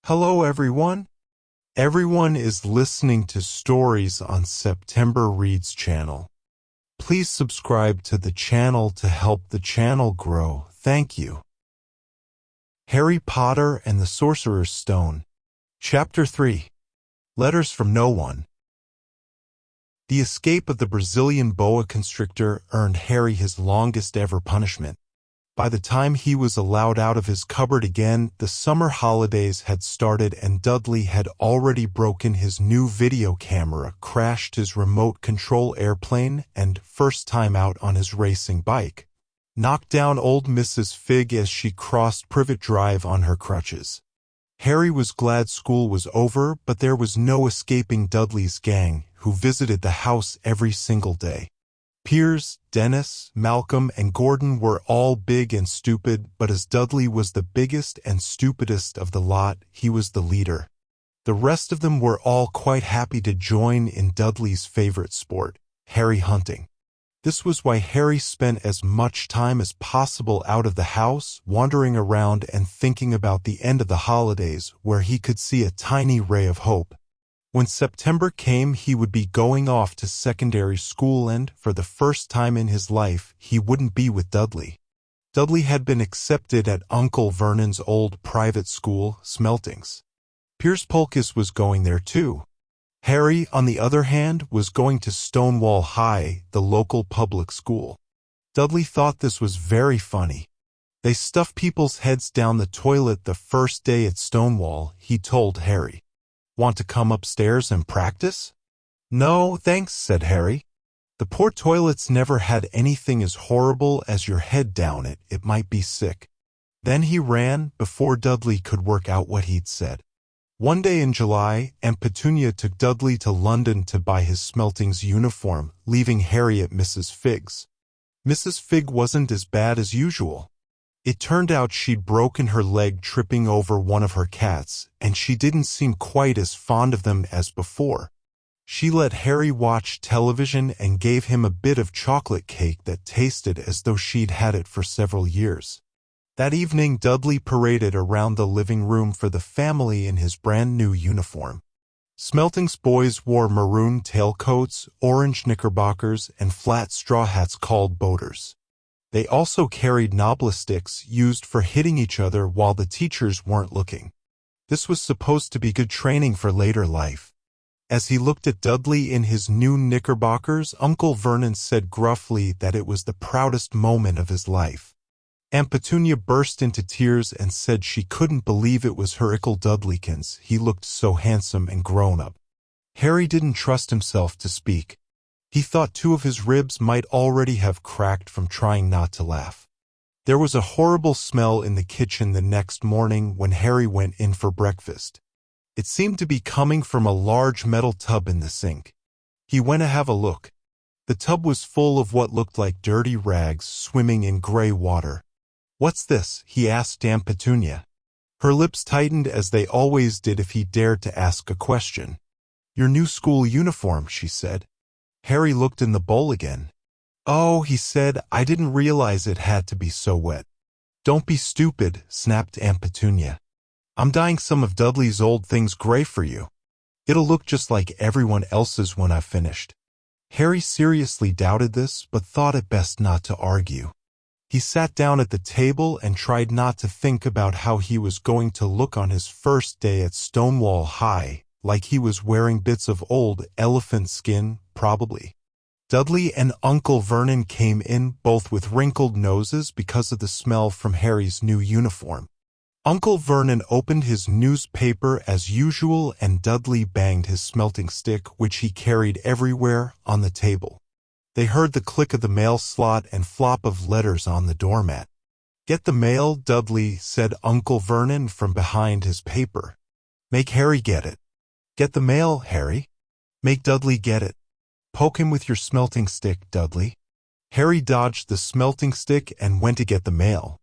Hello everyone. Everyone is listening to stories on September Reads channel. Please subscribe to the channel to help the channel grow. Thank you. Harry Potter and the Sorcerer's Stone. Chapter 3. Letters from No One. The escape of the Brazilian boa constrictor earned Harry his longest ever punishment. By the time he was allowed out of his cupboard again, the summer holidays had started and Dudley had already broken his new video camera, crashed his remote control airplane, and, first time out on his racing bike, knocked down old Mrs. Figg as she crossed Privet Drive on her crutches. Harry was glad school was over, but there was no escaping Dudley's gang, who visited the house every single day. Piers, Dennis, Malcolm, and Gordon were all big and stupid, but as Dudley was the biggest and stupidest of the lot, he was the leader. The rest of them were all quite happy to join in Dudley's favorite sport, Harry hunting. This was why Harry spent as much time as possible out of the house, wandering around and thinking about the end of the holidays, where he could see a tiny ray of hope. When September came, he would be going off to secondary school and, for the first time in his life, he wouldn't be with Dudley. Dudley had been accepted at Uncle Vernon's old private school, Smeltings. Piers Polkiss was going there too. Harry, on the other hand, was going to Stonewall High, the local public school. Dudley thought this was very funny. They stuffed people's heads down the toilet the first day at Stonewall, he told Harry. Want to come upstairs and practice? No, thanks, said Harry. The poor toilets never had anything as horrible as your head down it. It might be sick. Then he ran, before Dudley could work out what he'd said. One day in July, Aunt Petunia took Dudley to London to buy his Smeltings uniform, leaving Harry at Mrs. Figg's. Mrs. Figg wasn't as bad as usual. It turned out she'd broken her leg tripping over one of her cats, and she didn't seem quite as fond of them as before. She let Harry watch television and gave him a bit of chocolate cake that tasted as though she'd had it for several years. That evening, Dudley paraded around the living room for the family in his brand-new uniform. Smeltings boys wore maroon tailcoats, orange knickerbockers, and flat straw hats called boaters. They also carried knobbler sticks used for hitting each other while the teachers weren't looking. This was supposed to be good training for later life. As he looked at Dudley in his new knickerbockers, Uncle Vernon said gruffly that it was the proudest moment of his life. Aunt Petunia burst into tears and said she couldn't believe it was her Ickle Dudleykins. He looked so handsome and grown-up. Harry didn't trust himself to speak. He thought two of his ribs might already have cracked from trying not to laugh. There was a horrible smell in the kitchen the next morning when Harry went in for breakfast. It seemed to be coming from a large metal tub in the sink. He went to have a look. The tub was full of what looked like dirty rags swimming in gray water. "What's this?" he asked Aunt Petunia. Her lips tightened as they always did if he dared to ask a question. "Your new school uniform," she said. Harry looked in the bowl again. "Oh," he said, "I didn't realize it had to be so wet." "Don't be stupid," snapped Aunt Petunia. "I'm dyeing some of Dudley's old things gray for you. It'll look just like everyone else's when I've finished." Harry seriously doubted this, but thought it best not to argue. He sat down at the table and tried not to think about how he was going to look on his first day at Stonewall High, like he was wearing bits of old elephant skin, probably. Dudley and Uncle Vernon came in, both with wrinkled noses because of the smell from Harry's new uniform. Uncle Vernon opened his newspaper as usual, and Dudley banged his smelting stick, which he carried everywhere, on the table. They heard the click of the mail slot and flop of letters on the doormat. "Get the mail, Dudley," said Uncle Vernon from behind his paper. "Make Harry get it." "Get the mail, Harry." "Make Dudley get it." "Poke him with your smelting stick, Dudley." Harry dodged the smelting stick and went to get the mail.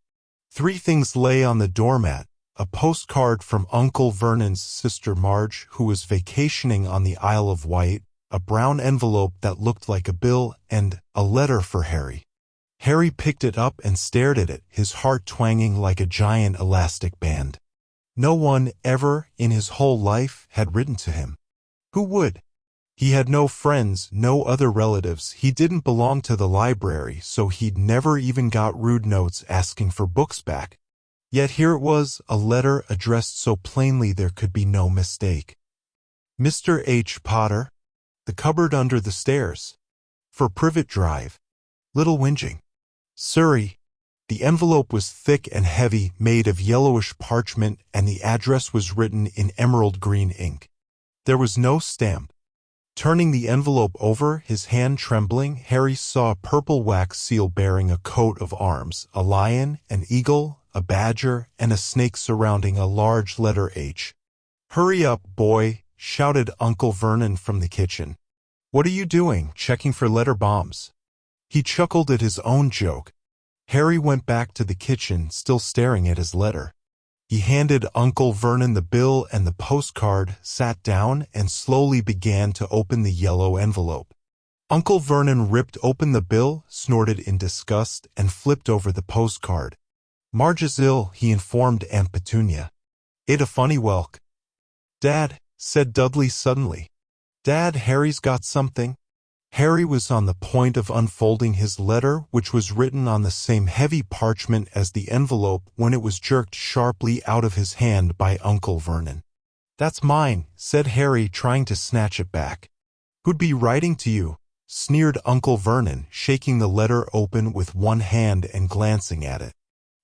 Three things lay on the doormat: a postcard from Uncle Vernon's sister Marge, who was vacationing on the Isle of Wight, a brown envelope that looked like a bill, and a letter for Harry. Harry picked it up and stared at it, his heart twanging like a giant elastic band. No one ever in his whole life had written to him. Who would? He had no friends, no other relatives. He didn't belong to the library, so he'd never even got rude notes asking for books back. Yet here it was, a letter addressed so plainly there could be no mistake. Mr. H. Potter, the cupboard under the stairs. For Privet Drive, Little Whinging, Surrey. The envelope was thick and heavy, made of yellowish parchment, and the address was written in emerald green ink. There was no stamp. Turning the envelope over, his hand trembling, Harry saw a purple wax seal bearing a coat of arms, a lion, an eagle, a badger, and a snake surrounding a large letter H. "Hurry up, boy," shouted Uncle Vernon from the kitchen. "What are you doing, checking for letter bombs?" He chuckled at his own joke. Harry went back to the kitchen, still staring at his letter. He handed Uncle Vernon the bill and the postcard, sat down, and slowly began to open the yellow envelope. Uncle Vernon ripped open the bill, snorted in disgust, and flipped over the postcard. "Marge is ill," he informed Aunt Petunia. "It a funny welk." "Dad," said Dudley suddenly. "Dad, Harry's got something." Harry was on the point of unfolding his letter, which was written on the same heavy parchment as the envelope, when it was jerked sharply out of his hand by Uncle Vernon. "That's mine," said Harry, trying to snatch it back. "Who'd be writing to you?" sneered Uncle Vernon, shaking the letter open with one hand and glancing at it.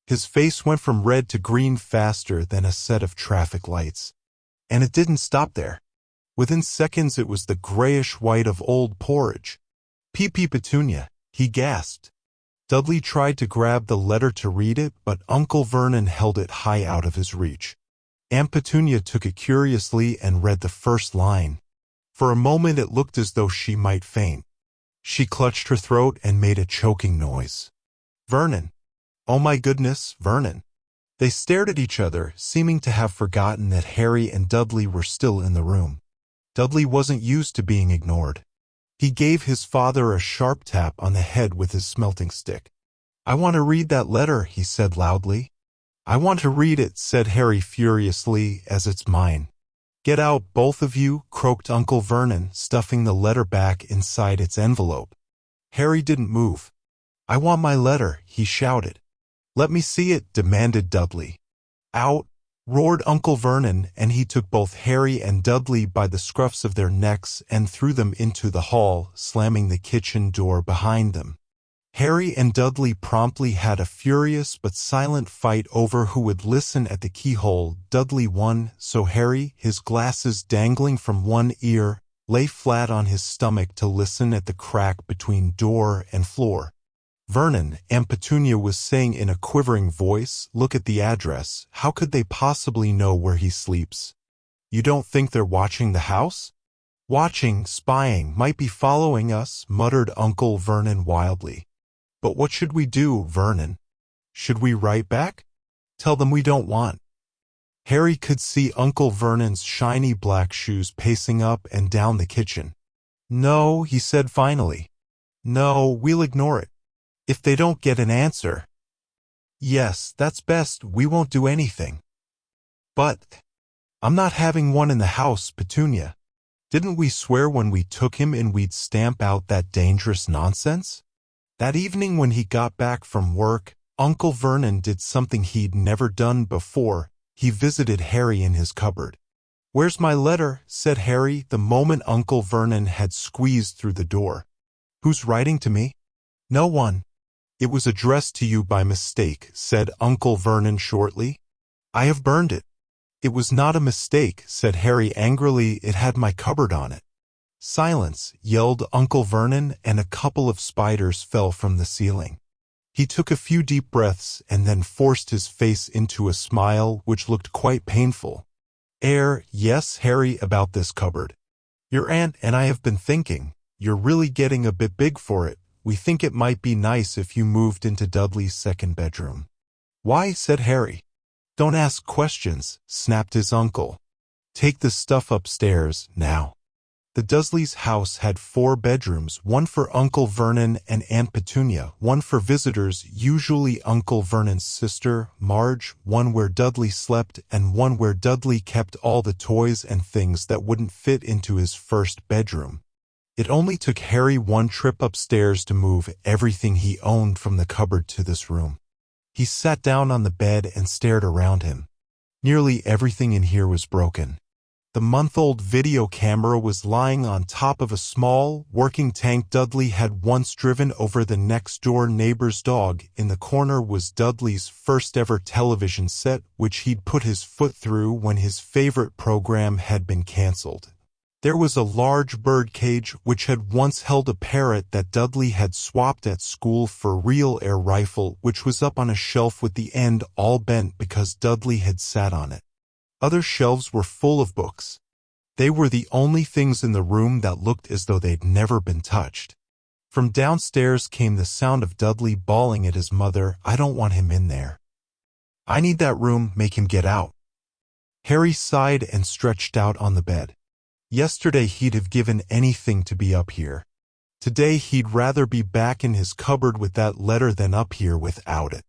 His face went from red to green faster than a set of traffic lights. And it didn't stop there. Within seconds it was the grayish-white of old porridge. "Pee-pee Petunia," he gasped. Dudley tried to grab the letter to read it, but Uncle Vernon held it high out of his reach. Aunt Petunia took it curiously and read the first line. For a moment it looked as though she might faint. She clutched her throat and made a choking noise. "Vernon. Oh my goodness, Vernon." They stared at each other, seeming to have forgotten that Harry and Dudley were still in the room. Dudley wasn't used to being ignored. He gave his father a sharp tap on the head with his smelting stick. "I want to read that letter," he said loudly. "I want to read it," said Harry furiously, "as it's mine." "Get out, both of you," croaked Uncle Vernon, stuffing the letter back inside its envelope. Harry didn't move. "I want my letter," he shouted. "Let me see it," demanded Dudley. "Out!" roared Uncle Vernon, and he took both Harry and Dudley by the scruffs of their necks and threw them into the hall, slamming the kitchen door behind them. Harry and Dudley promptly had a furious but silent fight over who would listen at the keyhole. Dudley won, so Harry, his glasses dangling from one ear, lay flat on his stomach to listen at the crack between door and floor. "Vernon," Aunt Petunia was saying in a quivering voice, "look at the address. How could they possibly know where he sleeps?" "You don't think they're watching the house?" "Watching, spying, might be following us," muttered Uncle Vernon wildly. "But what should we do, Vernon? Should we write back? Tell them we don't want?" Harry could see Uncle Vernon's shiny black shoes pacing up and down the kitchen. "No," he said finally. "No, we'll ignore it. If they don't get an answer." "Yes, that's best. We won't do anything." "But I'm not having one in the house, Petunia. Didn't we swear when we took him in we'd stamp out that dangerous nonsense?" That evening when he got back from work, Uncle Vernon did something he'd never done before. He visited Harry in his cupboard. "Where's my letter?" said Harry the moment Uncle Vernon had squeezed through the door. "Who's writing to me?" "No one." "It was addressed to you by mistake," said Uncle Vernon shortly. "I have burned it." "It was not a mistake," said Harry angrily. "It had my cupboard on it." "Silence," yelled Uncle Vernon, and a couple of spiders fell from the ceiling. He took a few deep breaths and then forced his face into a smile which looked quite painful. Yes, Harry, about this cupboard. Your aunt and I have been thinking. You're really getting a bit big for it. We think it might be nice if you moved into Dudley's second bedroom." "Why?" said Harry. "Don't ask questions," snapped his uncle. "Take the stuff upstairs, now." The Dursleys' house had 4 bedrooms, one for Uncle Vernon and Aunt Petunia, one for visitors, usually Uncle Vernon's sister, Marge, one where Dudley slept, and one where Dudley kept all the toys and things that wouldn't fit into his first bedroom. It only took Harry one trip upstairs to move everything he owned from the cupboard to this room. He sat down on the bed and stared around him. Nearly everything in here was broken. The month-old video camera was lying on top of a small, working tank Dudley had once driven over the next-door neighbor's dog. In the corner was Dudley's first-ever television set, which he'd put his foot through when his favorite program had been canceled. There was a large bird cage which had once held a parrot that Dudley had swapped at school for a real air rifle, which was up on a shelf with the end all bent because Dudley had sat on it. Other shelves were full of books. They were the only things in the room that looked as though they'd never been touched. From downstairs came the sound of Dudley bawling at his mother, "I don't want him in there. I need that room, make him get out." Harry sighed and stretched out on the bed. Yesterday he'd have given anything to be up here. Today he'd rather be back in his cupboard with that letter than up here without it.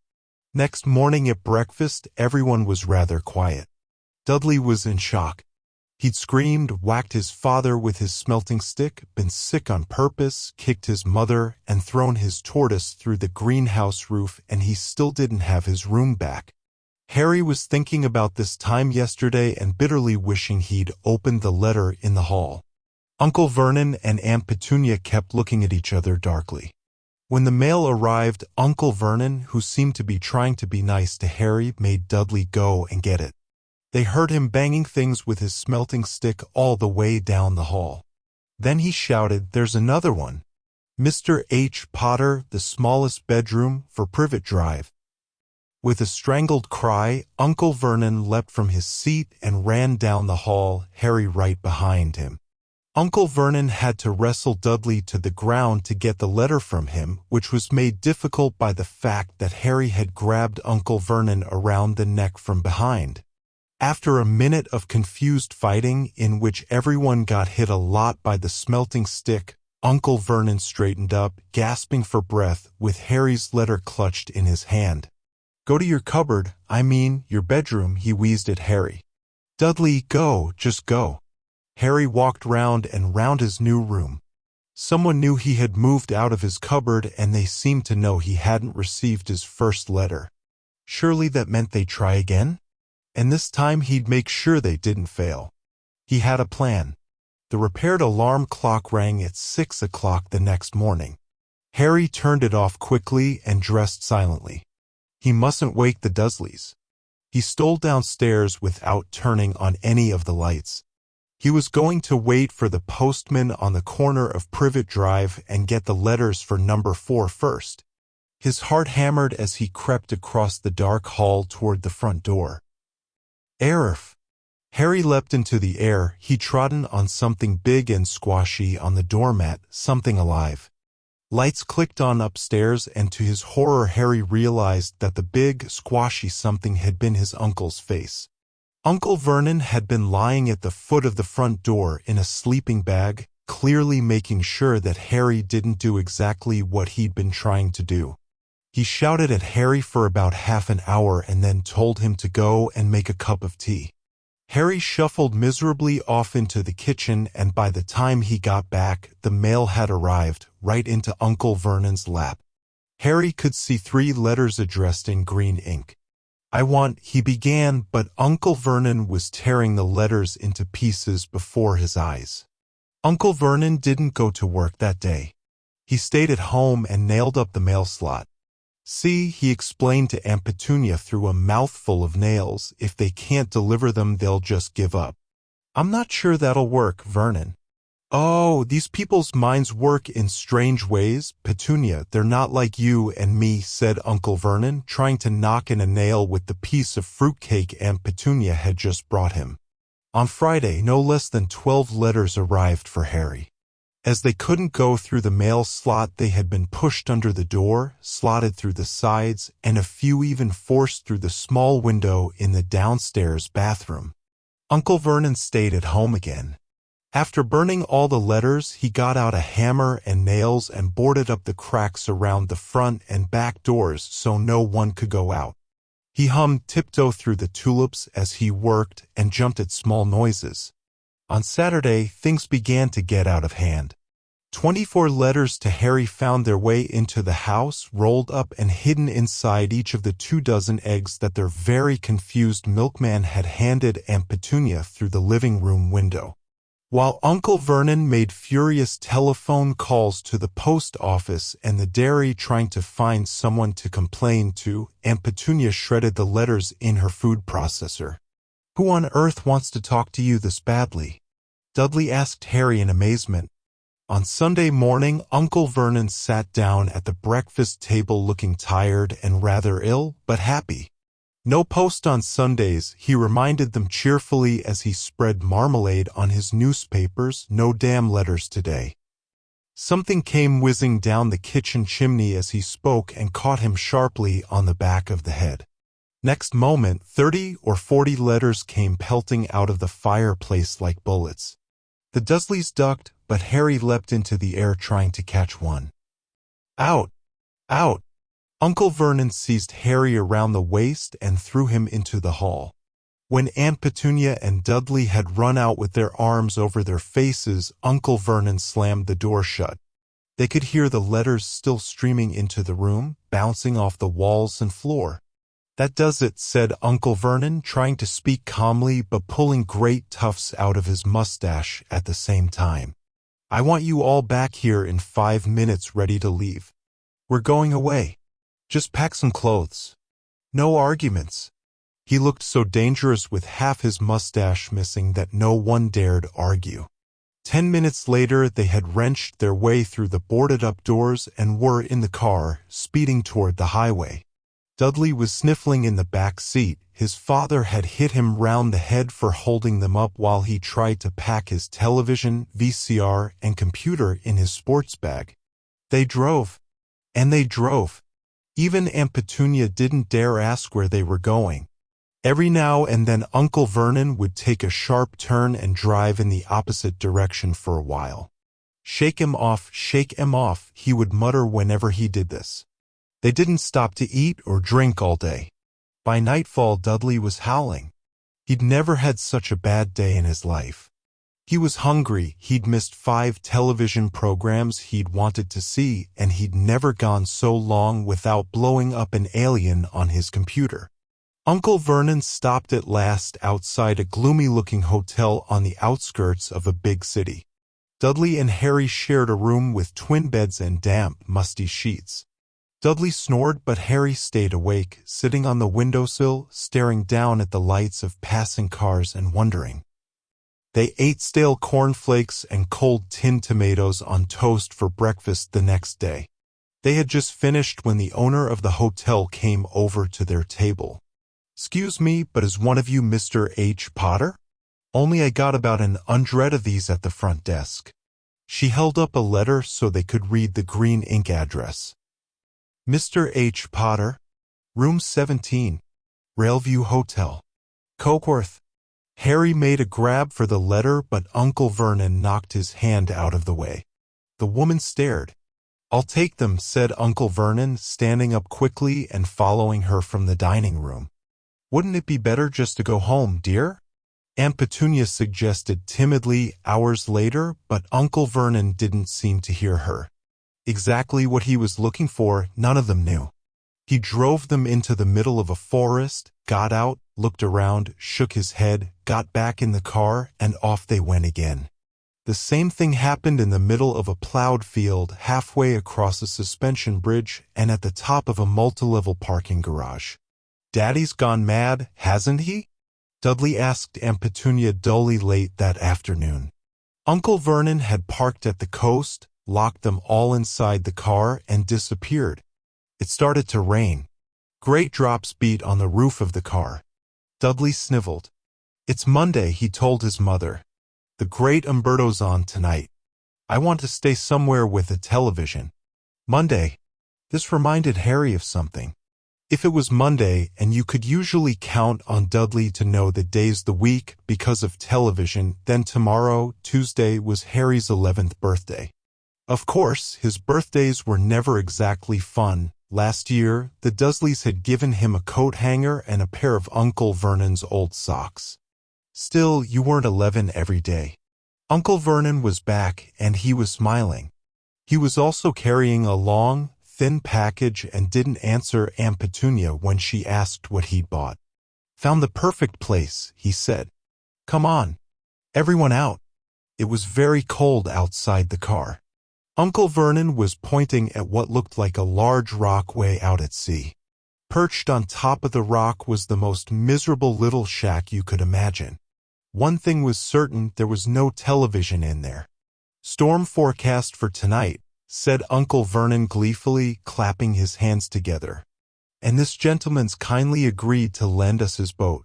Next morning at breakfast, everyone was rather quiet. Dudley was in shock. He'd screamed, whacked his father with his smelting stick, been sick on purpose, kicked his mother, and thrown his tortoise through the greenhouse roof, and he still didn't have his room back. Harry was thinking about this time yesterday and bitterly wishing he'd opened the letter in the hall. Uncle Vernon and Aunt Petunia kept looking at each other darkly. When the mail arrived, Uncle Vernon, who seemed to be trying to be nice to Harry, made Dudley go and get it. They heard him banging things with his smelting stick all the way down the hall. Then he shouted, "There's another one. Mr. H. Potter, the smallest bedroom, for Privet Drive." With a strangled cry, Uncle Vernon leapt from his seat and ran down the hall, Harry right behind him. Uncle Vernon had to wrestle Dudley to the ground to get the letter from him, which was made difficult by the fact that Harry had grabbed Uncle Vernon around the neck from behind. After a minute of confused fighting, in which everyone got hit a lot by the smelting stick, Uncle Vernon straightened up, gasping for breath, with Harry's letter clutched in his hand. "Go to your cupboard, I mean, your bedroom," he wheezed at Harry. "Dudley, go, just go." Harry walked round and round his new room. Someone knew he had moved out of his cupboard, and they seemed to know he hadn't received his first letter. Surely that meant they'd try again? And this time he'd make sure they didn't fail. He had a plan. The repaired alarm clock rang at 6 o'clock the next morning. Harry turned it off quickly and dressed silently. He mustn't wake the Dursleys. He stole downstairs without turning on any of the lights. He was going to wait for the postman on the corner of Privet Drive and get the letters for number 4 first. His heart hammered as he crept across the dark hall toward the front door. Arf! Harry leapt into the air. He'd trodden on something big and squashy on the doormat, something alive. Lights clicked on upstairs, and to his horror Harry realized that the big, squashy something had been his uncle's face. Uncle Vernon had been lying at the foot of the front door in a sleeping bag, clearly making sure that Harry didn't do exactly what he'd been trying to do. He shouted at Harry for about half an hour and then told him to go and make a cup of tea. Harry shuffled miserably off into the kitchen, and by the time he got back, the mail had arrived, right into Uncle Vernon's lap. Harry could see 3 letters addressed in green ink. "I want," he began, but Uncle Vernon was tearing the letters into pieces before his eyes. Uncle Vernon didn't go to work that day. He stayed at home and nailed up the mail slot. "See," he explained to Aunt Petunia through a mouthful of nails, "if they can't deliver them, they'll just give up." "I'm not sure that'll work, Vernon." "Oh, these people's minds work in strange ways, Petunia. They're not like you and me," said Uncle Vernon, trying to knock in a nail with the piece of fruitcake Aunt Petunia had just brought him. On Friday, no less than 12 letters arrived for Harry. As they couldn't go through the mail slot, they had been pushed under the door, slotted through the sides, and a few even forced through the small window in the downstairs bathroom. Uncle Vernon stayed at home again. After burning all the letters, he got out a hammer and nails and boarded up the cracks around the front and back doors so no one could go out. He hummed Tiptoe Through the Tulips as he worked and jumped at small noises. On Saturday, things began to get out of hand. 24 letters to Harry found their way into the house, rolled up and hidden inside each of the 24 eggs that their very confused milkman had handed Aunt Petunia through the living room window. While Uncle Vernon made furious telephone calls to the post office and the dairy trying to find someone to complain to, Aunt Petunia shredded the letters in her food processor. "Who on earth wants to talk to you this badly?" Dudley asked Harry in amazement. On Sunday morning, Uncle Vernon sat down at the breakfast table looking tired and rather ill, but happy. "No post on Sundays," he reminded them cheerfully as he spread marmalade on his newspapers. "No damn letters today." Something came whizzing down the kitchen chimney as he spoke and caught him sharply on the back of the head. Next moment, 30 or 40 letters came pelting out of the fireplace like bullets. The Dursleys ducked, but Harry leapt into the air trying to catch one. "Out! Out!" Uncle Vernon seized Harry around the waist and threw him into the hall. When Aunt Petunia and Dudley had run out with their arms over their faces, Uncle Vernon slammed the door shut. They could hear the letters still streaming into the room, bouncing off the walls and floor. "That does it," said Uncle Vernon, trying to speak calmly but pulling great tufts out of his mustache at the same time. "I want you all back here in 5 minutes ready to leave. We're going away. Just pack some clothes. No arguments." He looked so dangerous with half his mustache missing that no one dared argue. 10 minutes later, they had wrenched their way through the boarded-up doors and were in the car, speeding toward the highway. Dudley was sniffling in the back seat. His father had hit him round the head for holding them up while he tried to pack his television, VCR, and computer in his sports bag. They drove. And they drove. Even Aunt Petunia didn't dare ask where they were going. Every now and then Uncle Vernon would take a sharp turn and drive in the opposite direction for a while. Shake him off," he would mutter whenever he did this. They didn't stop to eat or drink all day. By nightfall, Dudley was howling. He'd never had such a bad day in his life. He was hungry, he'd missed 5 television programs he'd wanted to see, and he'd never gone so long without blowing up an alien on his computer. Uncle Vernon stopped at last outside a gloomy-looking hotel on the outskirts of a big city. Dudley and Harry shared a room with twin beds and damp, musty sheets. Dudley snored, but Harry stayed awake, sitting on the windowsill, staring down at the lights of passing cars and wondering. They ate stale cornflakes and cold tinned tomatoes on toast for breakfast the next day. They had just finished when the owner of the hotel came over to their table. "Excuse me, but is one of you Mr. H. Potter? Only I got about 100 of these at the front desk." She held up a letter so they could read the green ink address. "Mr. H. Potter, Room 17, Railview Hotel, Cokeworth." Harry made a grab for the letter, but Uncle Vernon knocked his hand out of the way. The woman stared. "I'll take them," said Uncle Vernon, standing up quickly and following her from the dining room. "Wouldn't it be better just to go home, dear?" Aunt Petunia suggested timidly hours later, but Uncle Vernon didn't seem to hear her. Exactly what he was looking for, none of them knew. He drove them into the middle of a forest, got out, looked around, shook his head, got back in the car, and off they went again. The same thing happened in the middle of a plowed field, halfway across a suspension bridge, and at the top of a multi-level parking garage. "Daddy's gone mad, hasn't he?" Dudley asked Aunt Petunia dully late that afternoon. Uncle Vernon had parked at the coast, locked them all inside the car, and disappeared. It started to rain. Great drops beat on the roof of the car. Dudley sniveled. "It's Monday," he told his mother. "The great Umberto's on tonight. I want to stay somewhere with a television." Monday. This reminded Harry of something. If it was Monday, and you could usually count on Dudley to know the days the week because of television, then tomorrow, Tuesday, was Harry's 11th birthday. Of course, his birthdays were never exactly fun. Last year, the Dursleys had given him a coat hanger and a pair of Uncle Vernon's old socks. Still, you weren't 11 every day. Uncle Vernon was back, and he was smiling. He was also carrying a long, thin package and didn't answer Aunt Petunia when she asked what he'd bought. "Found the perfect place," he said. "Come on. Everyone out." It was very cold outside the car. Uncle Vernon was pointing at what looked like a large rock way out at sea. Perched on top of the rock was the most miserable little shack you could imagine. One thing was certain, there was no television in there. "Storm forecast for tonight," said Uncle Vernon gleefully, clapping his hands together. "And this gentleman's kindly agreed to lend us his boat."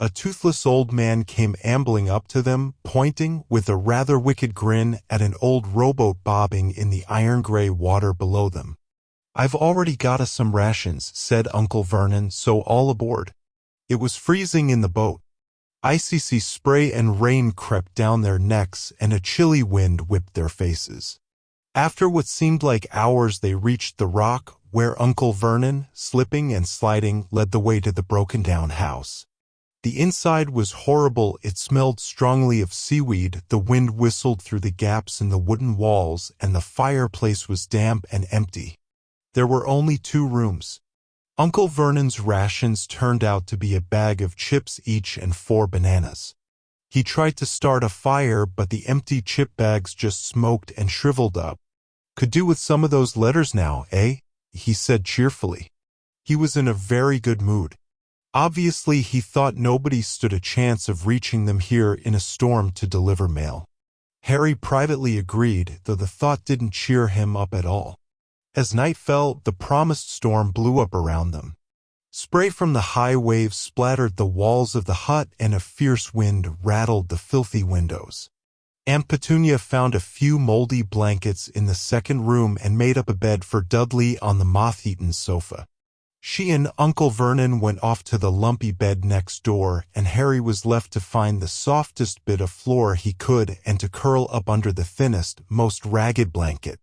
A toothless old man came ambling up to them, pointing, with a rather wicked grin, at an old rowboat bobbing in the iron-gray water below them. "I've already got us some rations," said Uncle Vernon, "so all aboard." It was freezing in the boat. Icy spray and rain crept down their necks, and a chilly wind whipped their faces. After what seemed like hours, they reached the rock, where Uncle Vernon, slipping and sliding, led the way to the broken-down house. The inside was horrible. It smelled strongly of seaweed, the wind whistled through the gaps in the wooden walls, and the fireplace was damp and empty. There were only 2 rooms. Uncle Vernon's rations turned out to be a bag of chips each and 4 bananas. He tried to start a fire, but the empty chip bags just smoked and shriveled up. "Could do with some of those letters now, eh?" he said cheerfully. He was in a very good mood. Obviously, he thought nobody stood a chance of reaching them here in a storm to deliver mail. Harry privately agreed, though the thought didn't cheer him up at all. As night fell, the promised storm blew up around them. Spray from the high waves splattered the walls of the hut, and a fierce wind rattled the filthy windows. Aunt Petunia found a few moldy blankets in the second room and made up a bed for Dudley on the moth-eaten sofa. She and Uncle Vernon went off to the lumpy bed next door, and Harry was left to find the softest bit of floor he could and to curl up under the thinnest, most ragged blanket.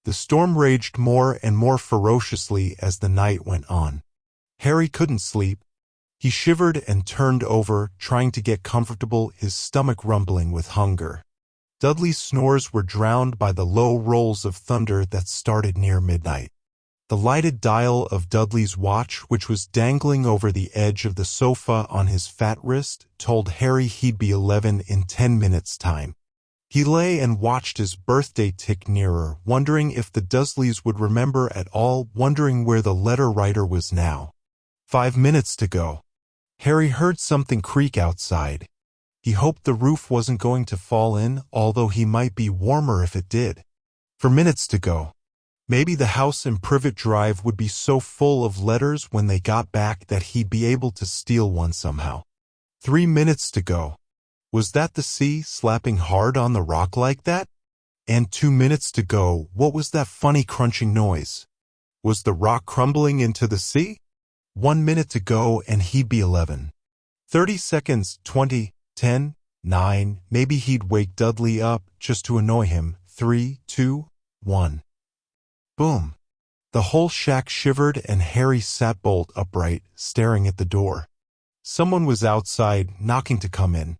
The storm raged more and more ferociously as the night went on. Harry couldn't sleep. He shivered and turned over, trying to get comfortable, his stomach rumbling with hunger. Dudley's snores were drowned by the low rolls of thunder that started near midnight. The lighted dial of Dudley's watch, which was dangling over the edge of the sofa on his fat wrist, told Harry he'd be 11 in 10 minutes' time. He lay and watched his birthday tick nearer, wondering if the Dursleys would remember at all, wondering where the letter writer was now. 5 minutes to go. Harry heard something creak outside. He hoped the roof wasn't going to fall in, although he might be warmer if it did. 4 minutes to go. Maybe the house in Privet Drive would be so full of letters when they got back that he'd be able to steal one somehow. 3 minutes to go. Was that the sea slapping hard on the rock like that? And 2 minutes to go. What was that funny crunching noise? Was the rock crumbling into the sea? 1 minute to go and he'd be 11. 30 seconds, 20, 10, 9. Maybe he'd wake Dudley up just to annoy him. 3, 2, 1. Boom. The whole shack shivered and Harry sat bolt upright, staring at the door. Someone was outside, knocking to come in.